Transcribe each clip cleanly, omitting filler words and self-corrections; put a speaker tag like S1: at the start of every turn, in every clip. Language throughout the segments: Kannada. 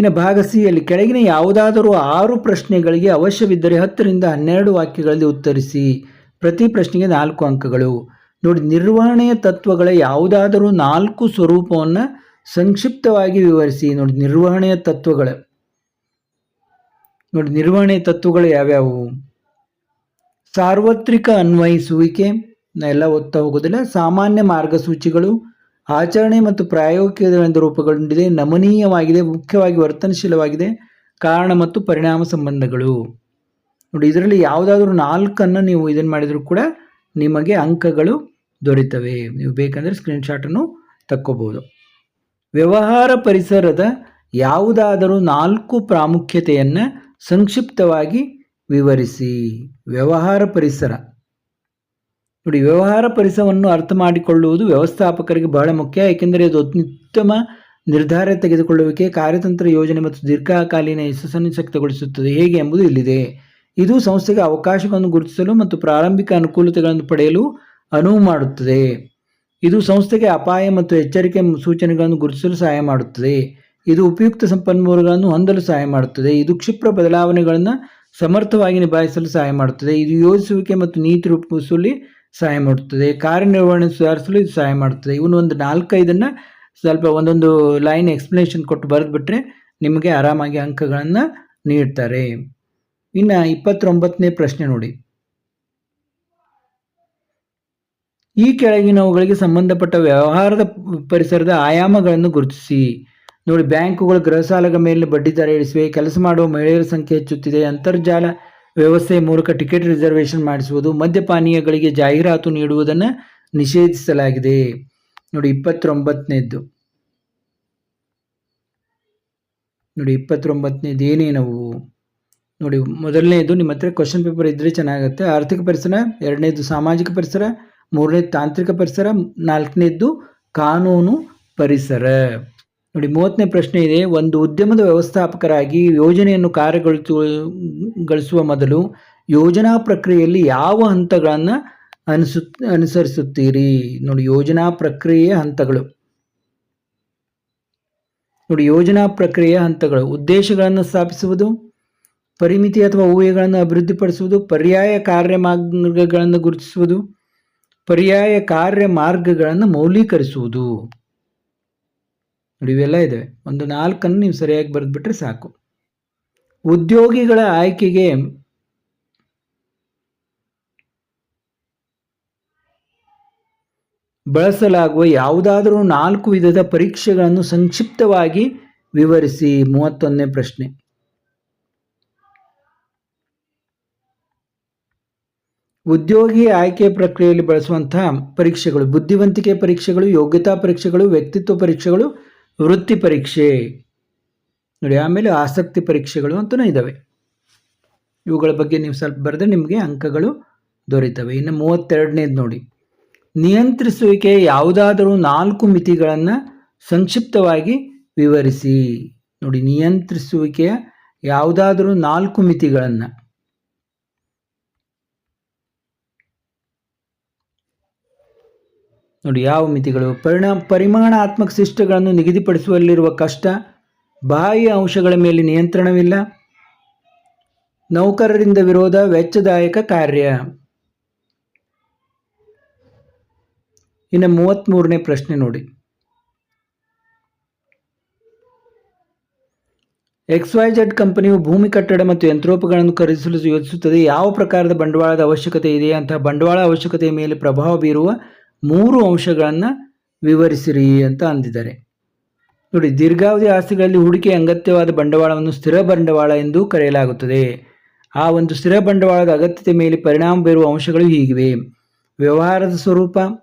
S1: ಇನ್ನು ಭಾಗ ಸಿ ಯಲ್ಲಿ ಕೆಳಗಿನ ಯಾವುದಾದರೂ 6 ಪ್ರಶ್ನೆಗಳಿಗೆ ಅವಶ್ಯವಿದ್ದರೆ 10 ರಿಂದ 12 ವಾಕ್ಯಗಳಲ್ಲಿ ಉತ್ತರಿಸಿ. ಪ್ರತಿ ಪ್ರಶ್ನೆಗೆ 4 ಅಂಕಗಳು. ನೋಡಿ, ನಿರ್ವಹಣೆಯ ತತ್ವಗಳ ಯಾವುದಾದರೂ 4 ಸ್ವರೂಪವನ್ನು ಸಂಕ್ಷಿಪ್ತವಾಗಿ ವಿವರಿಸಿ. ನೋಡಿ, ನಿರ್ವಹಣೆಯ ತತ್ವಗಳು ಯಾವ್ಯಾವು? ಸಾರ್ವತ್ರಿಕ ಅನ್ವಯಿಸುವಿಕೆ, ಎಲ್ಲ ಓದ್ತಾ ಹೋಗೋದಿಲ್ಲ. ಸಾಮಾನ್ಯ ಮಾರ್ಗಸೂಚಿಗಳು, ಆಚರಣೆ ಮತ್ತು ಪ್ರಾಯೋಗಿಕ ರೂಪುಗೊಂಡಿದೆ, ನಮನೀಯವಾಗಿದೆ, ಮುಖ್ಯವಾಗಿ ವರ್ತನಶೀಲವಾಗಿದೆ, ಕಾರಣ ಮತ್ತು ಪರಿಣಾಮ ಸಂಬಂಧಗಳು. ನೋಡಿ, ಇದರಲ್ಲಿ ಯಾವುದಾದ್ರೂ 4 ನೀವು ಇದನ್ನು ಮಾಡಿದರೂ ಕೂಡ ನಿಮಗೆ ಅಂಕಗಳು ದೊರೀತವೆ. ನೀವು ಬೇಕಂದರೆ ಸ್ಕ್ರೀನ್ಶಾಟನ್ನು ತಕ್ಕೋಬಹುದು. ವ್ಯವಹಾರ ಪರಿಸರದ ಯಾವುದಾದರೂ 4 ಪ್ರಾಮುಖ್ಯತೆಯನ್ನು ಸಂಕ್ಷಿಪ್ತವಾಗಿ ವಿವರಿಸಿ. ವ್ಯವಹಾರ ಪರಿಸರ. ನೋಡಿ, ವ್ಯವಹಾರ ಪರಿಸರವನ್ನು ಅರ್ಥ ಮಾಡಿಕೊಳ್ಳುವುದು ವ್ಯವಸ್ಥಾಪಕರಿಗೆ ಬಹಳ ಮುಖ್ಯ, ಏಕೆಂದರೆ ಅದು ಉತ್ತಮ ನಿರ್ಧಾರ ತೆಗೆದುಕೊಳ್ಳುವಿಕೆ, ಕಾರ್ಯತಂತ್ರ ಯೋಜನೆ ಮತ್ತು ದೀರ್ಘಕಾಲೀನ ಯಶಸ್ಸನ್ನು ಶಕ್ತಗೊಳಿಸುತ್ತದೆ. ಹೇಗೆ ಎಂಬುದು ಇಲ್ಲಿದೆ. ಇದು ಸಂಸ್ಥೆಗೆ ಅವಕಾಶಗಳನ್ನು ಗುರುತಿಸಲು ಮತ್ತು ಪ್ರಾರಂಭಿಕ ಅನುಕೂಲತೆಗಳನ್ನು ಪಡೆಯಲು ಅನುವು ಮಾಡುತ್ತದೆ. ಇದು ಸಂಸ್ಥೆಗೆ ಅಪಾಯ ಮತ್ತು ಎಚ್ಚರಿಕೆ ಸೂಚನೆಗಳನ್ನು ಗುರುತಿಸಲು ಸಹಾಯ ಮಾಡುತ್ತದೆ. ಇದು ಉಪಯುಕ್ತ ಸಂಪನ್ಮೂಲಗಳನ್ನು ಹೊಂದಲು ಸಹಾಯ ಮಾಡುತ್ತದೆ. ಇದು ಕ್ಷಿಪ್ರ ಬದಲಾವಣೆಗಳನ್ನು ಸಮರ್ಥವಾಗಿ ನಿಭಾಯಿಸಲು ಸಹಾಯ ಮಾಡುತ್ತದೆ. ಇದು ಯೋಜಿಸುವಿಕೆ ಮತ್ತು ನೀತಿ ರೂಪಿಸುವಲ್ಲಿ ಸಹಾಯ ಮಾಡುತ್ತದೆ. ಕಾರ್ಯನಿರ್ವಹಣೆ ಸುಧಾರಿಸಲು ಇದು ಸಹಾಯ ಮಾಡುತ್ತದೆ. ಇವನು ಒಂದು 4-5 ಸ್ವಲ್ಪ ಒಂದೊಂದು ಲೈನ್ ಎಕ್ಸ್ಪ್ಲನೇಷನ್ ಕೊಟ್ಟು ಬರೆದುಬಿಟ್ರೆ ನಿಮಗೆ ಆರಾಮಾಗಿ ಅಂಕಗಳನ್ನು ನೀಡ್ತಾರೆ. ಇನ್ನು 29ನೇ ಪ್ರಶ್ನೆ ನೋಡಿ. ಈ ಕೆಳಗಿನವುಗಳಿಗೆ ಸಂಬಂಧಪಟ್ಟ ವ್ಯವಹಾರದ ಪರಿಸರದ ಆಯಾಮಗಳನ್ನು ಗುರುತಿಸಿ. ನೋಡಿ, ಬ್ಯಾಂಕುಗಳು ಗೃಹ ಸಾಲದ ಮೇಲೆ ಬಡ್ಡಿ ದರ ಇಳಿಸಿವೆ, ಕೆಲಸ ಮಾಡುವ ಮಹಿಳೆಯರ ಸಂಖ್ಯೆ ಹೆಚ್ಚುತ್ತಿದೆ, ಅಂತರ್ಜಾಲ ವ್ಯವಸ್ಥೆಯ ಮೂಲಕ ಟಿಕೆಟ್ ರಿಸರ್ವೇಷನ್ ಮಾಡಿಸುವುದು, ಮದ್ಯಪಾನೀಯಗಳಿಗೆ ಜಾಹೀರಾತು ನೀಡುವುದನ್ನು ನಿಷೇಧಿಸಲಾಗಿದೆ. ನೋಡಿ, 29ನೇದ್ದು ನೋಡಿ, 29ನೇದು ಏನೇನವು ನೋಡಿ. ಮೊದಲನೇದು ನಿಮ್ಮ ಹತ್ರ ಕ್ವಶನ್ ಪೇಪರ್ ಇದ್ದರೆ ಚೆನ್ನಾಗುತ್ತೆ. ಆರ್ಥಿಕ ಪರಿಸರ, 2ನೇದು ಸಾಮಾಜಿಕ ಪರಿಸರ, 3ನೇದು ತಾಂತ್ರಿಕ ಪರಿಸರ, 4ನೇದು ಕಾನೂನು ಪರಿಸರ. ನೋಡಿ, 30ನೇ ಪ್ರಶ್ನೆ ಇದೆ. ಒಂದು ಉದ್ಯಮದ ವ್ಯವಸ್ಥಾಪಕರಾಗಿ ಯೋಜನೆಯನ್ನು ಕಾರ್ಯಗೊಳಿಸುವ ಮೊದಲು ಯೋಜನಾ ಪ್ರಕ್ರಿಯೆಯಲ್ಲಿ ಯಾವ ಹಂತಗಳನ್ನು ಅನುಸರಿಸುತ್ತೀರಿ? ನೋಡಿ, ಯೋಜನಾ ಪ್ರಕ್ರಿಯೆಯ ಹಂತಗಳು. ನೋಡಿ, ಯೋಜನಾ ಪ್ರಕ್ರಿಯೆಯ ಹಂತಗಳು: ಉದ್ದೇಶಗಳನ್ನು ಸ್ಥಾಪಿಸುವುದು, ಪರಿಮಿತಿ ಅಥವಾ ಊಹೆಗಳನ್ನು ಅಭಿವೃದ್ಧಿಪಡಿಸುವುದು, ಪರ್ಯಾಯ ಕಾರ್ಯಮಾರ್ಗಗಳನ್ನು ಗುರುತಿಸುವುದು, ಪರ್ಯಾಯ ಕಾರ್ಯಮಾರ್ಗಗಳನ್ನು ಮೌಲ್ಯೀಕರಿಸುವುದು. ನೋಡಿ, ಇವೆಲ್ಲ ಇದ್ದಾವೆ. ಒಂದು 4 ನೀವು ಸರಿಯಾಗಿ ಬರೆದುಬಿಟ್ರೆ ಸಾಕು. ಉದ್ಯೋಗಿಗಳ ಆಯ್ಕೆಗೆ ಬಳಸಲಾಗುವ ಯಾವುದಾದರೂ 4 ವಿಧದ ಪರೀಕ್ಷೆಗಳನ್ನು ಸಂಕ್ಷಿಪ್ತವಾಗಿ ವಿವರಿಸಿ. 31ನೇ ಪ್ರಶ್ನೆ. ಉದ್ಯೋಗಿ ಆಯ್ಕೆ ಪ್ರಕ್ರಿಯೆಯಲ್ಲಿ ಬಳಸುವಂತಹ ಪರೀಕ್ಷೆಗಳು: ಬುದ್ಧಿವಂತಿಕೆ ಪರೀಕ್ಷೆಗಳು, ಯೋಗ್ಯತಾ ಪರೀಕ್ಷೆಗಳು, ವ್ಯಕ್ತಿತ್ವ ಪರೀಕ್ಷೆಗಳು, ವೃತ್ತಿ ಪರೀಕ್ಷೆ. ನೋಡಿ, ಆಮೇಲೆ ಆಸಕ್ತಿ ಪರೀಕ್ಷೆಗಳು ಅಂತಲೂ ಇದ್ದಾವೆ. ಇವುಗಳ ಬಗ್ಗೆ ನೀವು ಸ್ವಲ್ಪ ಬರೆದ್ರೆ ನಿಮಗೆ ಅಂಕಗಳು ದೊರೀತವೆ. ಇನ್ನು 32ನೇದು ನೋಡಿ. ನಿಯಂತ್ರಿಸುವಿಕೆ ಯಾವುದಾದರೂ 4 ಮಿತಿಗಳನ್ನು ಸಂಕ್ಷಿಪ್ತವಾಗಿ ವಿವರಿಸಿ. ನೋಡಿ, ನಿಯಂತ್ರಿಸುವಿಕೆಯ ಯಾವುದಾದರೂ 4 ಮಿತಿಗಳನ್ನು. ನೋಡಿ, ಯಾವ ಮಿತಿಗಳು? ಪರಿಮಾಣಾತ್ಮಕ ಶಿಷ್ಟಗಳನ್ನು ನಿಗದಿಪಡಿಸುವಲ್ಲಿರುವ ಕಷ್ಟ, ಬಾಹ್ಯ ಅಂಶಗಳ ಮೇಲೆ ನಿಯಂತ್ರಣವಿಲ್ಲ, ನೌಕರರಿಂದ ವಿರೋಧ, ವೆಚ್ಚದಾಯಕ ಕಾರ್ಯ. ಇನ್ನು 33ನೇ ಪ್ರಶ್ನೆ ನೋಡಿ. XYZ ಕಂಪನಿಯು ಭೂಮಿ, ಕಟ್ಟಡ ಮತ್ತು ಯಂತ್ರೋಪಕರಣಗಳನ್ನು ಖರೀದಿಸಲು ಯೋಜಿಸುತ್ತದೆ. ಯಾವ ಪ್ರಕಾರದ ಬಂಡವಾಳದ ಅವಶ್ಯಕತೆ ಇದೆ? ಅಂತಹ ಬಂಡವಾಳ ಅವಶ್ಯಕತೆಯ ಮೇಲೆ ಪ್ರಭಾವ ಬೀರುವ 3 ಅಂಶಗಳನ್ನು ವಿವರಿಸಿರಿ ಅಂತ ಅಂದಿದ್ದಾರೆ. ನೋಡಿ, ದೀರ್ಘಾವಧಿ ಆಸ್ತಿಗಳಲ್ಲಿ ಹೂಡಿಕೆ ಅಗತ್ಯವಾದ ಬಂಡವಾಳವನ್ನು ಸ್ಥಿರ ಬಂಡವಾಳ ಎಂದು ಕರೆಯಲಾಗುತ್ತದೆ. ಆ ಒಂದು ಸ್ಥಿರ ಬಂಡವಾಳದ ಅಗತ್ಯತೆ ಮೇಲೆ ಪರಿಣಾಮ ಬೀರುವ ಅಂಶಗಳು ಹೀಗಿವೆ: ವ್ಯವಹಾರದ ಸ್ವರೂಪ,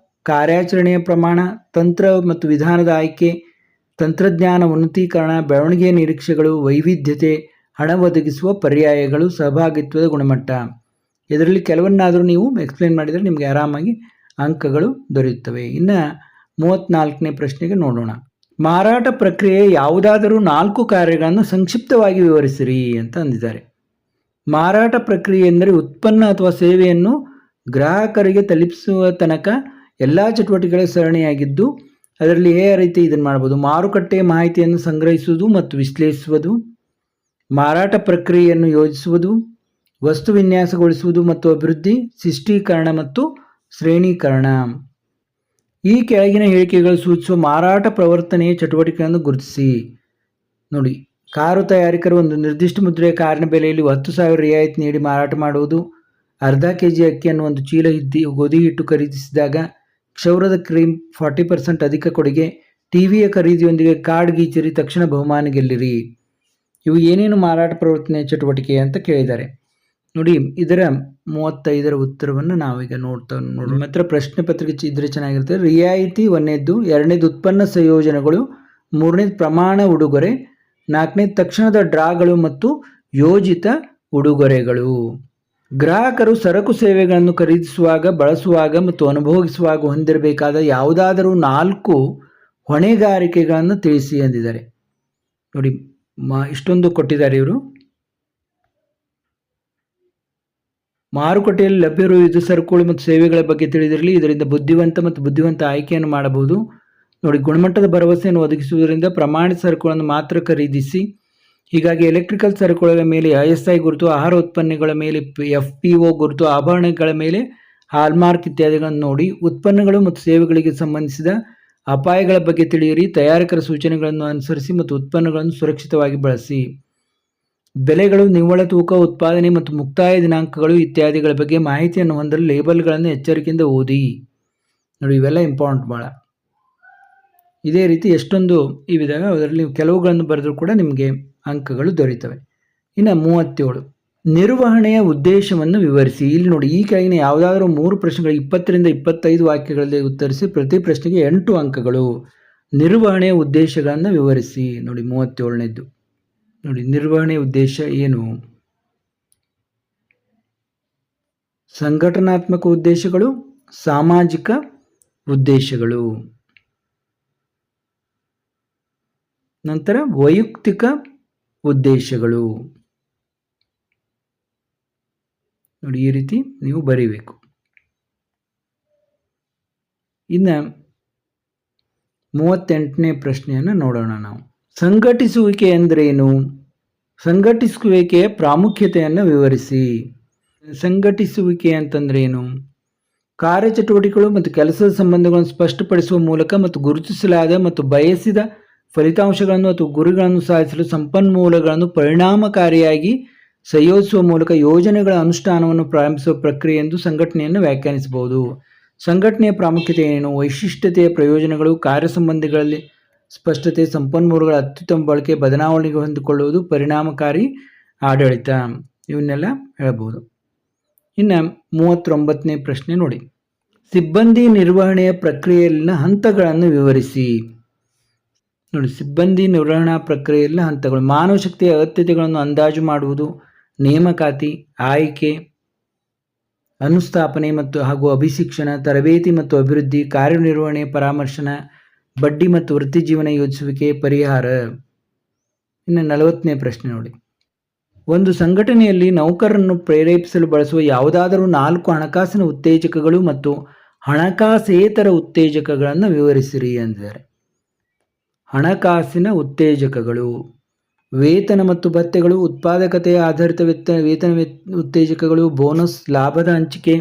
S1: ಕಾರ್ಯಾಚರಣೆಯ ಪ್ರಮಾಣ, ತಂತ್ರ ಮತ್ತು ವಿಧಾನದ ಆಯ್ಕೆ, ತಂತ್ರಜ್ಞಾನ ಉನ್ನತೀಕರಣ, ಬೆಳವಣಿಗೆಯ ನಿರೀಕ್ಷೆಗಳು, ವೈವಿಧ್ಯತೆ, ಹಣ ಒದಗಿಸುವ ಪರ್ಯಾಯಗಳು, ಸಹಭಾಗಿತ್ವದ ಗುಣಮಟ್ಟ. ಇದರಲ್ಲಿ ಕೆಲವನ್ನಾದರೂ ನೀವು ಎಕ್ಸ್ಪ್ಲೇನ್ ಮಾಡಿದರೆ ನಿಮಗೆ ಆರಾಮಾಗಿ ಅಂಕಗಳು ದೊರೆಯುತ್ತವೆ. ಇನ್ನು 34ನೇ ಪ್ರಶ್ನೆಗೆ ನೋಡೋಣ. ಮಾರಾಟ ಪ್ರಕ್ರಿಯೆ ಯಾವುದಾದರೂ 4 ಕಾರ್ಯಗಳನ್ನು ಸಂಕ್ಷಿಪ್ತವಾಗಿ ವಿವರಿಸಿರಿ ಅಂತ ಅಂದಿದ್ದಾರೆ. ಮಾರಾಟ ಪ್ರಕ್ರಿಯೆ ಎಂದರೆ ಉತ್ಪನ್ನ ಅಥವಾ ಸೇವೆಯನ್ನು ಗ್ರಾಹಕರಿಗೆ ತಲುಪಿಸುವ ತನಕ ಎಲ್ಲ ಚಟುವಟಿಕೆಗಳ ಸರಣಿಯಾಗಿದ್ದು, ಅದರಲ್ಲಿ ಯಾವ ರೀತಿ ಇದನ್ನು ಮಾಡ್ಬೋದು, ಮಾರುಕಟ್ಟೆಯ ಮಾಹಿತಿಯನ್ನು ಸಂಗ್ರಹಿಸುವುದು ಮತ್ತು ವಿಶ್ಲೇಷಿಸುವುದು, ಮಾರಾಟ ಪ್ರಕ್ರಿಯೆಯನ್ನು ಯೋಜಿಸುವುದು, ವಸ್ತು ವಿನ್ಯಾಸಗೊಳಿಸುವುದು ಮತ್ತು ಅಭಿವೃದ್ಧಿ, ಶಿಷ್ಟೀಕರಣ ಮತ್ತು ಶ್ರೇಣೀಕರಣ. ಈ ಕೆಳಗಿನ ಹೇಳಿಕೆಗಳು ಸೂಚಿಸುವ ಮಾರಾಟ ಪ್ರವರ್ತನೆಯ ಚಟುವಟಿಕೆಗಳನ್ನು ಗುರುತಿಸಿ. ನೋಡಿ, ಕಾರು ತಯಾರಕರು ಒಂದು ನಿರ್ದಿಷ್ಟ ಮುದ್ರೆಯ ಕಾರಿನ ಬೆಲೆಯಲ್ಲಿ 10,000 ರಿಯಾಯಿತಿ ನೀಡಿ ಮಾರಾಟ ಮಾಡುವುದು. ಅರ್ಧ ಕೆಜಿ ಅಕ್ಕಿಯನ್ನು ಒಂದು ಚೀಲ ಗೋಧಿ ಹಿಟ್ಟು ಖರೀದಿಸಿದಾಗ ಕ್ಷೌರದ ಕ್ರೀಮ್ 40% ಅಧಿಕ ಕೊಡುಗೆ. ಟಿವಿಯ ಖರೀದಿಯೊಂದಿಗೆ ಕಾರ್ಡ್ ಗೀಚಿರಿ, ತಕ್ಷಣ ಬಹುಮಾನ ಗೆಲ್ಲಿರಿ. ಇವು ಏನೇನು ಮಾರಾಟ ಪ್ರವರ್ತನೆಯ ಚಟುವಟಿಕೆ ಅಂತ ಕೇಳಿದ್ದಾರೆ. ನೋಡಿ, ಇದರ 35ರ ಉತ್ತರವನ್ನು ನಾವೀಗ ನೋಡೋಣ. ಮಾತ್ರ ಪ್ರಶ್ನೆ ಪತ್ರಿಕೆ ಇದ್ರೆ ಚೆನ್ನಾಗಿರುತ್ತೆ. ರಿಯಾಯಿತಿ ಒಂದನೇದು, ಎರಡನೇದು ಉತ್ಪನ್ನ ಸಂಯೋಜನೆಗಳು, ಮೂರನೇದು ಪ್ರಮಾಣ ಉಡುಗೊರೆ, ನಾಲ್ಕನೇದು ತಕ್ಷಣದ ಡ್ರಾಗಳು ಮತ್ತು ಯೋಜಿತ ಉಡುಗೊರೆಗಳು. ಗ್ರಾಹಕರು ಸರಕು ಸೇವೆಗಳನ್ನು ಖರೀದಿಸುವಾಗ, ಬಳಸುವಾಗ ಮತ್ತು ಅನುಭವಿಸುವಾಗ ಹೊಂದಿರಬೇಕಾದ ಯಾವುದಾದರೂ 4 ಹೊಣೆಗಾರಿಕೆಗಳನ್ನು ತಿಳಿಸಿ ಎಂದಿದ್ದಾರೆ. ನೋಡಿ, ಇಷ್ಟೊಂದು ಕೊಟ್ಟಿದ್ದಾರೆ ಇವರು. ಮಾರುಕಟ್ಟೆಯಲ್ಲಿ ಲಭ್ಯವಿರುವ ವಿವಿಧ ಸರಕುಗಳು ಮತ್ತು ಸೇವೆಗಳ ಬಗ್ಗೆ ತಿಳಿದಿರಲಿ. ಇದರಿಂದ ಬುದ್ಧಿವಂತ ಆಯ್ಕೆಯನ್ನು ಮಾಡಬಹುದು. ನೋಡಿ, ಗುಣಮಟ್ಟದ ಭರವಸೆಯನ್ನು ಒದಗಿಸುವುದರಿಂದ ಪ್ರಮಾಣಿತ ಸರಕುಗಳನ್ನು ಮಾತ್ರ ಖರೀದಿಸಿ. ಹೀಗಾಗಿ ಎಲೆಕ್ಟ್ರಿಕಲ್ ಸರಕುಗಳ ಮೇಲೆ ISI ಗುರುತು, ಆಹಾರ ಉತ್ಪನ್ನಗಳ ಮೇಲೆ FPO ಗುರುತು, ಆಭರಣಗಳ ಮೇಲೆ ಹಾಲ್ಮಾರ್ಕ್ ಇತ್ಯಾದಿಗಳನ್ನು ನೋಡಿ. ಉತ್ಪನ್ನಗಳು ಮತ್ತು ಸೇವೆಗಳಿಗೆ ಸಂಬಂಧಿಸಿದ ಅಪಾಯಗಳ ಬಗ್ಗೆ ತಿಳಿಯಿರಿ. ತಯಾರಕರ ಸೂಚನೆಗಳನ್ನು ಅನುಸರಿಸಿ ಮತ್ತು ಉತ್ಪನ್ನಗಳನ್ನು ಸುರಕ್ಷಿತವಾಗಿ ಬಳಸಿ. ಬೆಲೆಗಳು, ನಿವ್ವಳ ತೂಕ, ಉತ್ಪಾದನೆ ಮತ್ತು ಮುಕ್ತಾಯ ದಿನಾಂಕಗಳು ಇತ್ಯಾದಿಗಳ ಬಗ್ಗೆ ಮಾಹಿತಿಯನ್ನು ಹೊಂದಲು ಲೇಬಲ್ಗಳನ್ನು ಎಚ್ಚರಿಕೆಯಿಂದ ಓದಿ. ನೋಡಿ, ಇವೆಲ್ಲ ಇಂಪಾರ್ಟೆಂಟ್ ಭಾಳ. ಇದೇ ರೀತಿ ಎಷ್ಟೊಂದು ಇವಿದಾವೆ, ಅದರಲ್ಲಿ ಕೆಲವುಗಳನ್ನು ಬರೆದರೂ ಕೂಡ ನಿಮಗೆ ಅಂಕಗಳು ದೊರೀತವೆ. ಇನ್ನು 37, ನಿರ್ವಹಣೆಯ ಉದ್ದೇಶವನ್ನು ವಿವರಿಸಿ. ಇಲ್ಲಿ ನೋಡಿ, ಈ ಕೆಳಗಿನ ಯಾವುದಾದ್ರೂ 3 ಪ್ರಶ್ನೆಗಳು 20ರಿಂದ 25 ವಾಕ್ಯಗಳಲ್ಲಿ ಉತ್ತರಿಸಿ. ಪ್ರತಿ ಪ್ರಶ್ನೆಗೆ 8 ಅಂಕಗಳು. ನಿರ್ವಹಣೆಯ ಉದ್ದೇಶಗಳನ್ನು ವಿವರಿಸಿ. ನೋಡಿ, 37ನೇದ್ದು ನೋಡಿ, ನಿರ್ವಹಣೆಯ ಉದ್ದೇಶ ಏನು? ಸಂಘಟನಾತ್ಮಕ ಉದ್ದೇಶಗಳು, ಸಾಮಾಜಿಕ ಉದ್ದೇಶಗಳು, ನಂತರ ವೈಯಕ್ತಿಕ ಉದ್ದೇಶಗಳು. ನೋಡಿ, ಈ ರೀತಿ ನೀವು ಬರೀಬೇಕು. ಇನ್ನು 38ನೇ ಪ್ರಶ್ನೆಯನ್ನು ನೋಡೋಣ ನಾವು. ಸಂಘಟಿಸುವಿಕೆ ಎಂದರೇನು? ಸಂಘಟಿಸುವಿಕೆಯ ಪ್ರಾಮುಖ್ಯತೆಯನ್ನು ವಿವರಿಸಿ. ಸಂಘಟಿಸುವಿಕೆ ಅಂತಂದ್ರೇನು? ಕಾರ್ಯಚಟುವಟಿಕೆಗಳು ಮತ್ತು ಕೆಲಸದ ಸಂಬಂಧಗಳನ್ನು ಸ್ಪಷ್ಟಪಡಿಸುವ ಮೂಲಕ ಮತ್ತು ಗುರುತಿಸಲಾದ ಮತ್ತು ಬಯಸಿದ ಫಲಿತಾಂಶಗಳನ್ನು ಅಥವಾ ಗುರಿಗಳನ್ನು ಸಾಧಿಸಲು ಸಂಪನ್ಮೂಲಗಳನ್ನು ಪರಿಣಾಮಕಾರಿಯಾಗಿ ಸಂಯೋಜಿಸುವ ಮೂಲಕ ಯೋಜನೆಗಳ ಅನುಷ್ಠಾನವನ್ನು ಪ್ರಾರಂಭಿಸುವ ಪ್ರಕ್ರಿಯೆ ಎಂದು ಸಂಘಟನೆಯನ್ನು ವ್ಯಾಖ್ಯಾನಿಸಬಹುದು. ಸಂಘಟನೆಯ ಪ್ರಾಮುಖ್ಯತೆ ಏನು? ವೈಶಿಷ್ಟ್ಯತೆಯ ಪ್ರಯೋಜನಗಳು, ಕಾರ್ಯಸಂಬಂಧಿಗಳಲ್ಲಿ ಸ್ಪಷ್ಟತೆ, ಸಂಪನ್ಮೂಲಗಳ ಅತ್ಯುತ್ತಮ ಬಳಕೆ, ಬದಲಾವಣೆಗೆ ಹೊಂದಿಕೊಳ್ಳುವುದು, ಪರಿಣಾಮಕಾರಿ ಆಡಳಿತ, ಇವನ್ನೆಲ್ಲ ಹೇಳಬಹುದು. ಇನ್ನು 39ನೇ ಪ್ರಶ್ನೆ ನೋಡಿ, ಸಿಬ್ಬಂದಿ ನಿರ್ವಹಣೆಯ ಪ್ರಕ್ರಿಯೆಯಲ್ಲಿನ ಹಂತಗಳನ್ನು ವಿವರಿಸಿ. ನೋಡಿ, ಸಿಬ್ಬಂದಿ ನಿರ್ವಹಣಾ ಪ್ರಕ್ರಿಯೆಯಲ್ಲಿನ ಹಂತಗಳು: ಮಾನವ ಶಕ್ತಿಯ ಅಗತ್ಯತೆಗಳನ್ನು ಅಂದಾಜು ಮಾಡುವುದು, ನೇಮಕಾತಿ, ಆಯ್ಕೆ, ಅನುಸ್ಥಾಪನೆ ಹಾಗೂ ಅಭಿಶಿಕ್ಷಣ, ತರಬೇತಿ ಮತ್ತು ಅಭಿವೃದ್ಧಿ, ಕಾರ್ಯನಿರ್ವಹಣೆ, ಪರಾಮರ್ಶನ, ಬಡ್ಡಿ ಮತ್ತು ವೃತ್ತಿ ಜೀವನ ಯೋಜಿಸುವಿಕೆ, ಪರಿಹಾರ. ಇನ್ನು 40ನೇ ಪ್ರಶ್ನೆ ನೋಡಿ, ಒಂದು ಸಂಘಟನೆಯಲ್ಲಿ ನೌಕರರನ್ನು ಪ್ರೇರೇಪಿಸಲು ಬಳಸುವ ಯಾವುದಾದರೂ 4 ಹಣಕಾಸಿನ ಉತ್ತೇಜಕಗಳು ಮತ್ತು ಹಣಕಾಸೇತರ ಉತ್ತೇಜಕಗಳನ್ನು ವಿವರಿಸಿರಿ ಎಂದಿದ್ದಾರೆ. ಹಣಕಾಸಿನ ಉತ್ತೇಜಕಗಳು: ವೇತನ ಮತ್ತು ಭತ್ಯೆಗಳು, ಉತ್ಪಾದಕತೆಯ ಆಧಾರಿತ ವೇತನ ಉತ್ತೇಜಕಗಳು, ಬೋನಸ್, ಲಾಭದ ಹಂಚಿಕೆ,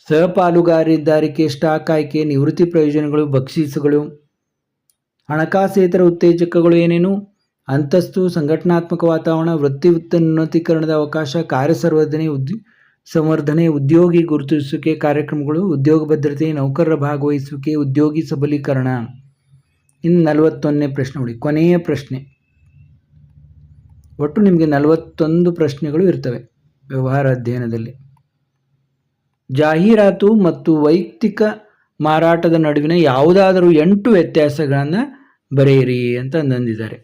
S1: ಸಹಪಾಲುಗಾರಿಕೆ, ಸ್ಟಾಕ್ ಆಯ್ಕೆ, ನಿವೃತ್ತಿ ಪ್ರಯೋಜನಗಳು, ಬಕ್ಷೀಸುಗಳು. ಹಣಕಾಸೇತರ ಉತ್ತೇಜಕಗಳು ಏನೇನು? ಅಂತಸ್ತು, ಸಂಘಟನಾತ್ಮಕ ವಾತಾವರಣ, ವೃತ್ತಿ ಉನ್ನತೀಕರಣದ ಅವಕಾಶ, ಸಂವರ್ಧನೆ, ಉದ್ಯೋಗಿ ಗುರುತಿಸುವಿಕೆ ಕಾರ್ಯಕ್ರಮಗಳು, ಉದ್ಯೋಗ ಭದ್ರತೆ, ನೌಕರರ ಭಾಗವಹಿಸುವಿಕೆ, ಉದ್ಯೋಗಿ ಸಬಲೀಕರಣ. ಇನ್ನು 41ನೇ ಪ್ರಶ್ನೆ ನೋಡಿ, ಕೊನೆಯ ಪ್ರಶ್ನೆ. ಒಟ್ಟು ನಿಮಗೆ 41 ಪ್ರಶ್ನೆಗಳು ಇರ್ತವೆ ವ್ಯವಹಾರ ಅಧ್ಯಯನದಲ್ಲಿ. ಜಾಹೀರಾತು ಮತ್ತು ವೈಯಕ್ತಿಕ ಮಾರಾಟದ ನಡುವಿನ ಯಾವುದಾದರೂ 8 ವ್ಯತ್ಯಾಸಗಳನ್ನು ಬರೆಯಿರಿ ಅಂತ ಅಂದಿದ್ದಾರೆ.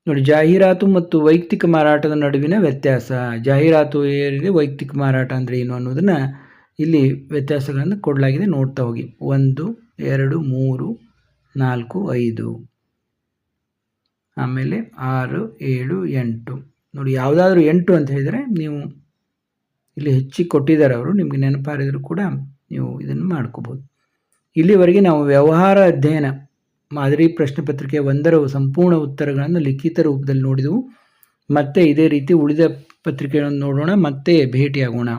S1: ನೋಡಿ, ಜಾಹೀರಾತು ಮತ್ತು ವೈಯಕ್ತಿಕ ಮಾರಾಟದ ನಡುವಿನ ವ್ಯತ್ಯಾಸ. ಜಾಹೀರಾತು ಏನಿದೆ, ವೈಯಕ್ತಿಕ ಮಾರಾಟ ಅಂದರೆ ಏನು ಅನ್ನೋದನ್ನು ಇಲ್ಲಿ ವ್ಯತ್ಯಾಸಗಳನ್ನು ಕೊಡಲಾಗಿದೆ, ನೋಡ್ತಾ ಹೋಗಿ. 1, 2, 3, 4, 5, ಆಮೇಲೆ 6, 7, 8. ನೋಡಿ, ಯಾವುದಾದ್ರೂ 8 ಅಂತ ಹೇಳಿದರೆ ನೀವು ಇಲ್ಲಿ ಹೆಚ್ಚಿಗೆ ಕೊಟ್ಟಿದ್ದಾರೆ ಅವರು, ನಿಮಗೆ ನೆನಪಾರಿದರೂ ಕೂಡ ನೀವು ಇದನ್ನು ಮಾಡ್ಕೋಬೋದು. ಇಲ್ಲಿವರೆಗೆ ನಾವು ವ್ಯವಹಾರ ಅಧ್ಯಯನ ಮಾದರಿ ಪ್ರಶ್ನೆ ಪತ್ರಿಕೆ 1ರ ಸಂಪೂರ್ಣ ಉತ್ತರಗಳನ್ನು ಲಿಖಿತ ರೂಪದಲ್ಲಿ ನೋಡಿದೆವು. ಮತ್ತೆ ಇದೇ ರೀತಿ ಉಳಿದ ಪತ್ರಿಕೆಗಳನ್ನು ನೋಡೋಣ. ಮತ್ತೆ ಭೇಟಿಯಾಗೋಣ.